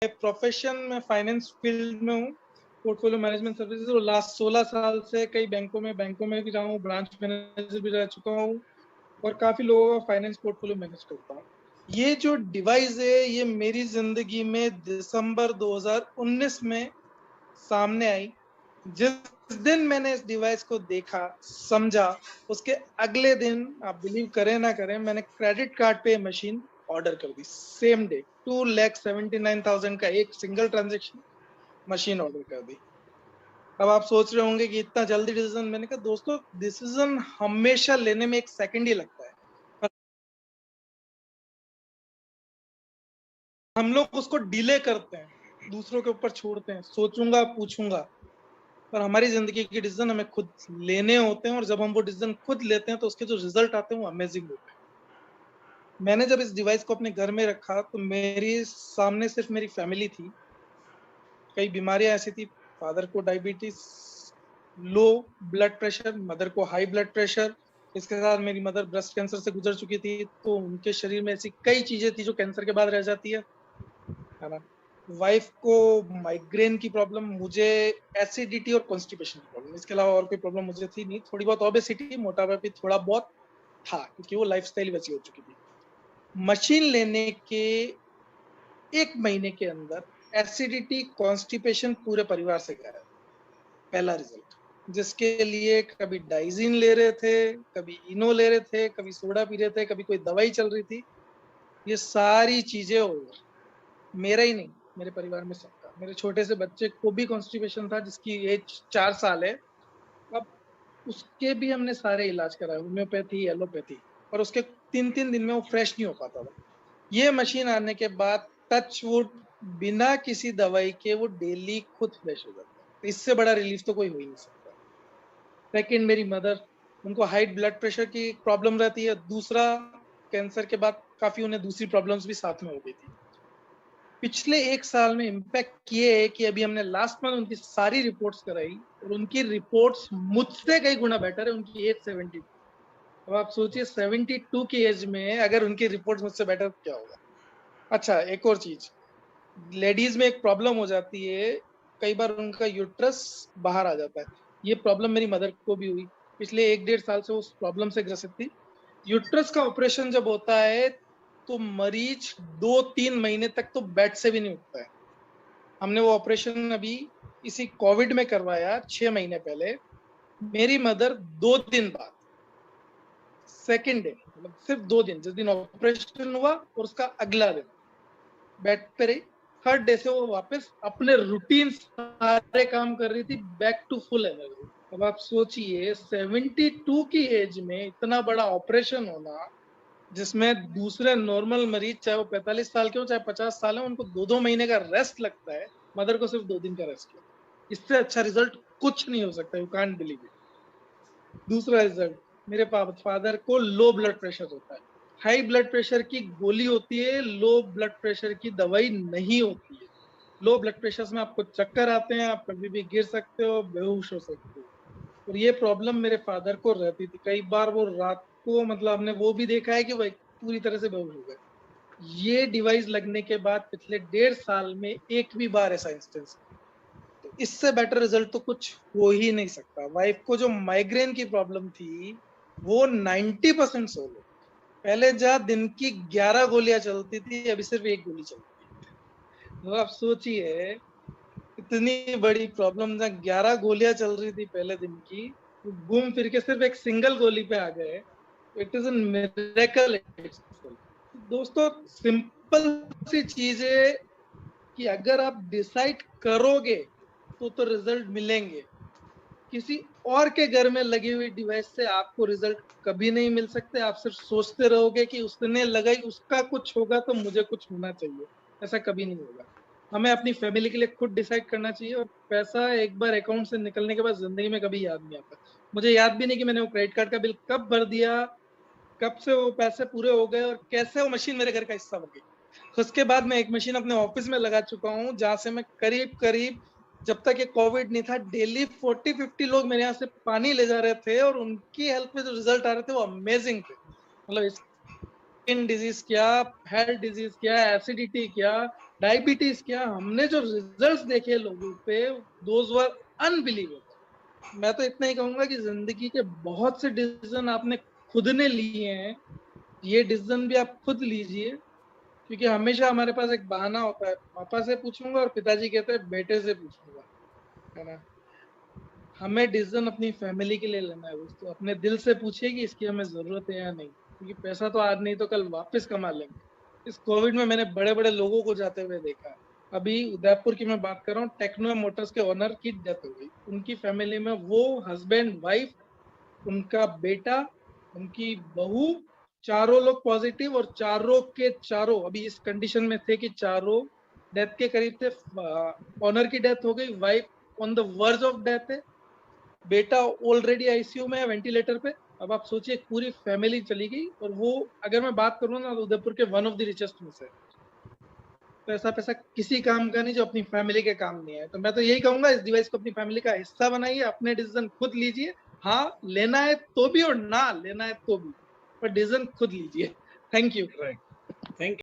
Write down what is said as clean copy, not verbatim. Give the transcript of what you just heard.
Profession में finance field में हूँ, पोर्टफोलियो मैनेजमेंट सर्विसेज, और लास्ट 16 साल से कई बैंकों में भी रहा हूँ, ब्रांच मैनेजर भी रह चुका हूँ और काफी लोगों का फाइनेंस पोर्टफोलियो मैनेज करता हूँ। ये जो डिवाइस है ये मेरी जिंदगी में दिसंबर 2019 में सामने आई। जिस दिन मैंने इस डिवाइस को देखा, समझा, उसके अगले दिन, आप बिलीव करें ना करें, मैंने क्रेडिट कार्ड पे मशीन ऑर्डर कर दी सेम डे। 2,79,000 का एक सिंगल ट्रांजेक्शन, मशीन ऑर्डर कर दी। अब आप सोच रहे होंगे कि इतना जल्दी डिसीजन। मैंने कहा दोस्तों, डिसीजन हमेशा लेने में 1 सेकंड ही लगता है, पर हम लोग उसको डिले करते हैं, दूसरों के ऊपर छोड़ते हैं, सोचूंगा पूछूंगा। पर हमारी जिंदगी के डिसीजन हमें खुद लेने होते हैं, और जब हम वो डिसीजन खुद लेते हैं तो उसके जो रिजल्ट आते हैं वो अमेजिंग होते हैं। मैंने जब इस डिवाइस को अपने घर में रखा तो मेरी सामने सिर्फ मेरी फैमिली थी। कई बीमारियां ऐसी थी, फादर को diabetes, low blood pressure, mother को हाई ब्लड प्रेशर, इसके साथ मेरी मदर ब्रेस्ट कैंसर से गुजर चुकी थी, तो उनके शरीर में ऐसी कई चीजें थी जो कैंसर के बाद रह जाती है ना। वाइफ को माइग्रेन की प्रॉब्लम, मुझे एसिडिटी और कॉन्स्टिपेशन की प्रॉब्लम, इसके अलावा और कोई प्रॉब्लम मुझे थी नहीं। थोड़ी बहुत ओबेसिटी, मोटापा भी थोड़ा बहुत था, क्योंकि वो लाइफस्टाइल वैसी हो चुकी थी। मशीन लेने के 1 महीने के अंदर एसिडिटी कॉन्स्टिपेशन पूरे परिवार से गया। पहला रिजल्ट, जिसके लिए कभी डाइजिन ले रहे थे, कभी इनो ले रहे थे, कभी सोडा पी रहे थे, कभी कोई दवाई चल रही थी, ये सारी चीजें ओवर। मेरा ही नहीं, मेरे परिवार में सबका। मेरे छोटे से बच्चे को भी कॉन्स्टिपेशन था, जिसकी एज 4 साल है। अब उसके भी हमने सारे इलाज कराए, होम्योपैथी, एलोपैथी, और उसके 3-3 दिन में वो फ्रेश नहीं हो पाता था। ये मशीन आने के बाद टच वुड, बिना किसी दवाई के वो डेली खुद फ्रेश हो जाता है। तो इससे बड़ा रिलीफ तो कोई हो ही नहीं सकता। सेकेंड, मेरी मदर, उनको हाई ब्लड प्रेशर की प्रॉब्लम रहती है। दूसरा, कैंसर के बाद काफी उन्हें दूसरी प्रॉब्लम्स भी साथ में हो गई थी। पिछले 1 साल में इम्पैक्ट ये है कि अभी हमने लास्ट मंथ उनकी सारी रिपोर्ट्स कराई, और उनकी रिपोर्ट्स मुझसे कई गुना बेटर है। उनकी एज 72। अब आप सोचिए 72 की एज में अगर उनकी रिपोर्ट्स मुझसे बेटर, क्या होगा। अच्छा, एक और चीज, लेडीज में एक प्रॉब्लम हो जाती है, कई बार उनका यूट्रस बाहर आ जाता है। ये प्रॉब्लम मेरी मदर को भी हुई। पिछले 1-1.5 साल से उस प्रॉब्लम से ग्रसित थी। यूट्रस का ऑपरेशन जब होता है तो मरीज 2-3 महीने तक तो बेड से भी नहीं उठता है। हमने वो ऑपरेशन अभी इसी कोविड में करवाया 6 महीने पहले। मेरी मदर 2 दिन बाद, सेकेंड डे, मतलब सिर्फ 2 दिन, जिस दिन ऑपरेशन हुआ और उसका अगला दिन, बेड पे रही। थर्ड डे से वो वापस अपने रूटीन सारे काम कर रही थी, बैक टू फुल एनर्जी। अब आप सोचिए 72 की एज में इतना बड़ा ऑपरेशन होना, जिसमें दूसरे नॉर्मल मरीज, चाहे वो 45 साल के हो चाहे 50 साल है, उनको 2-2 महीने का रेस्ट लगता है। मदर को सिर्फ 2 दिन का रेस्ट लगता है। इससे अच्छा रिजल्ट कुछ नहीं हो सकता। You can't believe it. दूसरा रिजल्ट, मेरे फादर को लो ब्लड प्रेशर होता है। हाई ब्लड प्रेशर की गोली होती है, लो ब्लड प्रेशर की दवाई नहीं होती है। लो ब्लड प्रेशर में आपको चक्कर आते हैं, आप कभी भी गिर सकते हो, बेहोश हो सकते हो। और ये प्रॉब्लम मेरे फादर को रहती थी। कई बार वो रात को, मतलब हमने वो भी देखा है कि वो पूरी तरह से बेहोश हो गए। ये डिवाइस लगने के बाद पिछले 1.5 साल में एक भी बार ऐसा इंस्टेंस, तो इससे बेटर रिजल्ट तो कुछ हो ही नहीं सकता। वाइफ को जो माइग्रेन की प्रॉब्लम थी वो 90% सोल्व हो। पहले जहाँ दिन की 11 गोलियां चलती थी, अभी सिर्फ एक गोली चलती है। तो आप सोचिए, इतनी बड़ी प्रॉब्लम जहाँ 11 गोलियां चल रही थी पहले दिन की, वो घूम फिर के सिर्फ एक सिंगल गोली पे आ गए। It is an miracle. दोस्तों, सिंपल सी चीज है कि अगर आप डिसाइड करोगे तो रिजल्ट मिलेंगे। किसी और के घर में लगी हुई डिवाइस से आपको रिजल्ट कभी नहीं मिल सकते। आप सिर्फ सोचते रहोगे कि उसने लगाई, उसका कुछ होगा तो मुझे कुछ होना चाहिए। ऐसा कभी नहीं होगा। हमें अपनी फैमिली के लिए खुद डिसाइड करना चाहिए। और पैसा एक बार अकाउंट से निकलने के बाद जिंदगी में कभी याद नहीं आता। मुझे याद भी नहीं कि मैंने वो क्रेडिट कार्ड का बिल कब भर दिया, कब से वो पैसे पूरे हो गए, और कैसे वो मशीन मेरे घर का हिस्सा बन गई। उसके बाद मैं एक मशीन अपने ऑफिस में लगा चुका हूँ, जहां से मैं करीब करीब, जब तक ये कोविड नहीं था, डेली 40-50 लोग मेरे यहाँ से पानी ले जा रहे थे, और उनकी हेल्थ में जो रिजल्ट आ रहे थे वो अमेजिंग थे। मतलब स्किन डिजीज क्या, हेल्थ डिजीज क्या, एसिडिटी क्या, डायबिटीज क्या, हमने जो रिजल्ट्स देखे लोगों पे, दोज वर अनबिलीवेबल। मैं तो इतना ही कहूंगा कि जिंदगी के बहुत से डिसीजन आपने खुद ने लिए हैं, ये डिसीजन भी आप खुद लीजिए, क्योंकि हमेशा हमारे पास एक बहाना होता है, पापा से पूछूंगा और पिताजी कहते हैं बेटे से पूछूंगा, है ना। हमें डिसीजन अपनी फैमिली के लिए लेना है दोस्तों, अपने दिल से पूछिए कि इसकी हमें जरूरत है या नहीं, क्योंकि पैसा तो आज नहीं तो कल वापस कमा लेंगे। इस कोविड में मैंने बड़े बड़े लोगों को जाते हुए देखा है। अभी उदयपुर की मैं बात कर रहा हूँ, टेक्नो मोटर्स के ओनर की डेथ हो गई, उनकी फैमिली में वो हस्बैंड वाइफ, उनका बेटा, उनकी बहू, चारों लोग पॉजिटिव, और चारों के चारों अभी इस कंडीशन में थे कि चारों डेथ के करीब थे। ओनर की डेथ हो गई, wife on the verge of death है, बेटा ऑलरेडी आईसीयू में है, वेंटिलेटर पे। अब आप सोचिए पूरी फैमिली चली गई, और वो, अगर मैं बात करूँ ना, तो उदयपुर के वन ऑफ द रिचेस्ट में से। तो ऐसा पैसा किसी काम का नहीं जो अपनी फैमिली के काम नहीं है। तो मैं तो यही कहूंगा, इस डिवाइस को अपनी फैमिली का हिस्सा बनाइए, अपने डिसीजन खुद लीजिए। हाँ, लेना है तो भी और ना लेना है तो भी, पर डिसीजन खुद लीजिए। Thank you. Right, thank